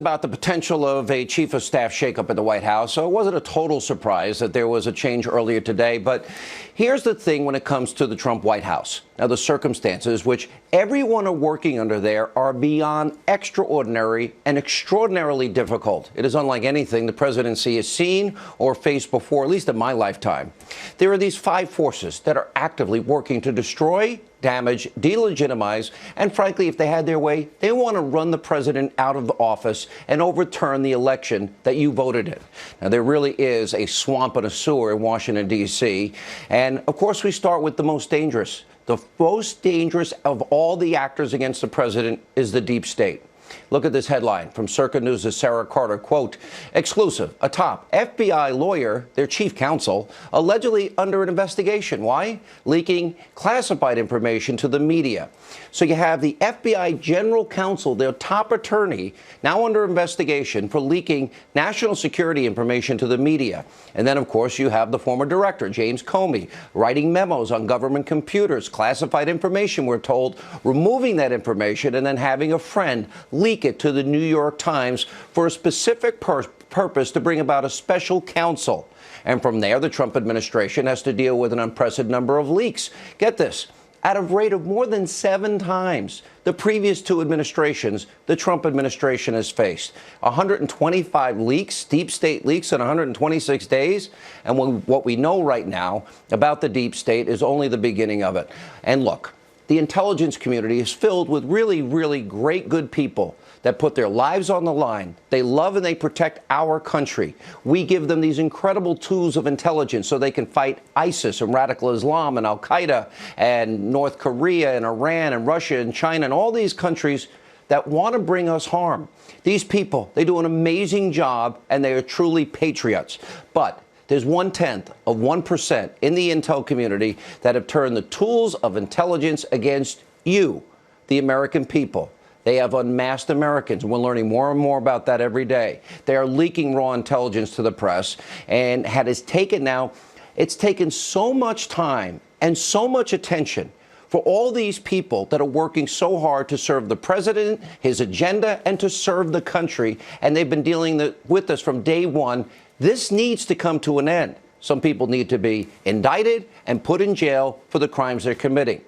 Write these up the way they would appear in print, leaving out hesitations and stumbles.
About the potential of a chief of staff shakeup at the White House. So it wasn't a total surprise that there was a change earlier today. But here's the thing when it comes to the Trump White House. Now, the circumstances which everyone are working under there are beyond extraordinary and extraordinarily difficult. It is unlike anything the presidency has seen or faced before, at least in my lifetime. There are these five forces that are actively working to destroy, damage, delegitimize, and frankly, if they had their way, they want to run the president out of the office and overturn the election that you voted in. Now, there really is a swamp and a sewer in Washington, D.C., and of course, we start with the most dangerous. The most dangerous of all the actors against the president is the deep state. Look at this headline from Circa News' Sarah Carter, quote, exclusive, a top FBI lawyer, their chief counsel, allegedly under an investigation. Why? Leaking classified information to the media. So you have the FBI general counsel, their top attorney, now under investigation for leaking national security information to the media. And then, of course, you have the former director, James Comey, writing memos on government computers, classified information, we're told, removing that information and then having a friend leak it to the New York Times for a specific purpose to bring about a special counsel. And from there, the Trump administration has to deal with an unprecedented number of leaks. Get this. At a rate of more than 7 times the previous 2 administrations the Trump administration has faced. 125 leaks, deep state leaks in 126 days. And what we know right now about the deep state is only the beginning of it. And look, the intelligence community is filled with really, really great, good people that put their lives on the line. They love and they protect our country. We give them these incredible tools of intelligence so they can fight ISIS and radical Islam and Al-Qaeda and North Korea and Iran and Russia and China and all these countries that want to bring us harm. These people, they do an amazing job and they are truly patriots. But there's 0.1% in the intel community that have turned the tools of intelligence against you, the American people. They have unmasked Americans, and we're learning more and more about that every day. They are leaking raw intelligence to the press, and it's taken so much time and so much attention for all these people that are working so hard to serve the president, his agenda, and to serve the country, and they've been dealing with us from day one. This needs to come to an end. Some people need to be indicted and put in jail for the crimes they're committing.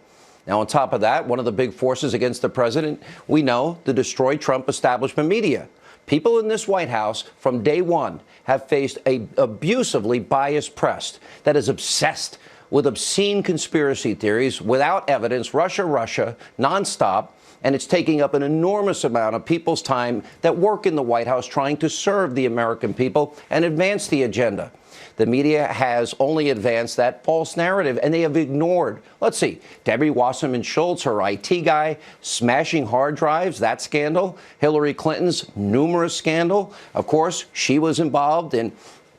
Now, on top of that, one of the big forces against the president, we know, the destroy Trump establishment media. People in this White House from day one have faced an abusively biased press that is obsessed with obscene conspiracy theories without evidence, Russia, nonstop. And it's taking up an enormous amount of people's time that work in the White House trying to serve the American people and advance the agenda. The media has only advanced that false narrative, and they have ignored, let's see, Debbie Wasserman Schultz, her IT guy, smashing hard drives, that scandal, Hillary Clinton's numerous scandal. Of course, she was involved in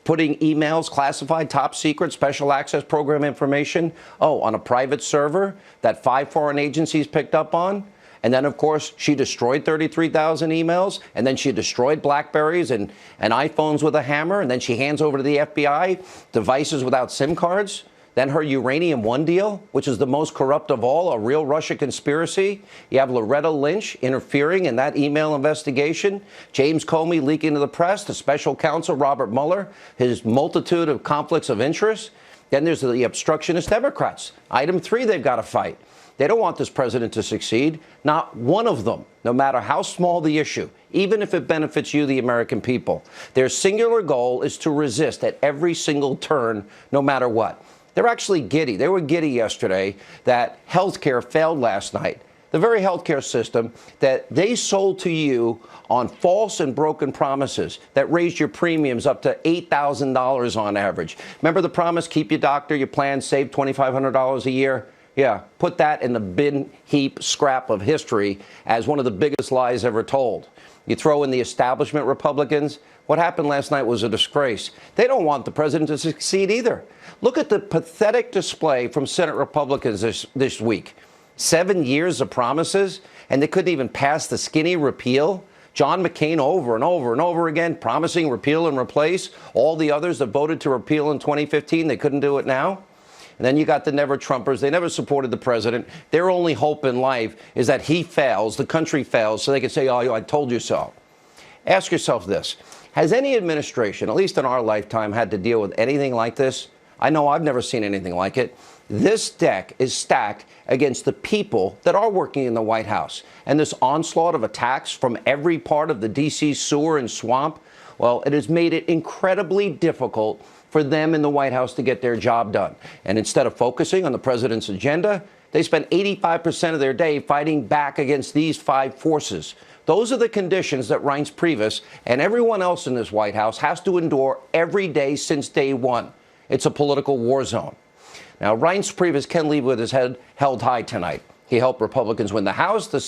putting emails, classified, top secret, special access program information, on a private server that 5 foreign agencies picked up on. And then, of course, she destroyed 33,000 emails, and then she destroyed BlackBerries and iPhones with a hammer, and then she hands over to the FBI devices without SIM cards. Then her Uranium One deal, which is the most corrupt of all, a real Russia conspiracy. You have Loretta Lynch interfering in that email investigation. James Comey leaking to the press, the special counsel Robert Mueller, his multitude of conflicts of interest. Then there's the obstructionist Democrats. Item 3 they've got to fight. They don't want this president to succeed. Not one of them, no matter how small the issue, even if it benefits you, the American people. Their singular goal is to resist at every single turn, no matter what. They're actually giddy. They were giddy yesterday that health care failed last night. The very health care system that they sold to you on false and broken promises that raised your premiums up to $8,000 on average. Remember the promise, keep your doctor, your plan, save $2,500 a year? Yeah, put that in the bin heap scrap of history as one of the biggest lies ever told. You throw in the establishment Republicans. What happened last night was a disgrace. They don't want the president to succeed either. Look at the pathetic display from Senate Republicans this week. 7 years of promises, and they couldn't even pass the skinny repeal. John McCain over and over and over again promising repeal and replace. All the others that voted to repeal in 2015, they couldn't do it now. And then you got the never Trumpers. They never supported the president. Their only hope in life is that he fails, the country fails, so they can say, oh, I told you so. Ask yourself this. Has any administration, at least in our lifetime, had to deal with anything like this? I know I've never seen anything like it. This deck is stacked against the people that are working in the White House. And this onslaught of attacks from every part of the D.C. sewer and swamp, well, it has made it incredibly difficult for them in the White House to get their job done. And instead of focusing on the president's agenda, they spend 85% of their day fighting back against these five forces. Those are the conditions that Reince Priebus and everyone else in this White House has to endure every day since day one. It's a political war zone. Now, Reince Priebus can leave with his head held high tonight. He helped Republicans win the House, the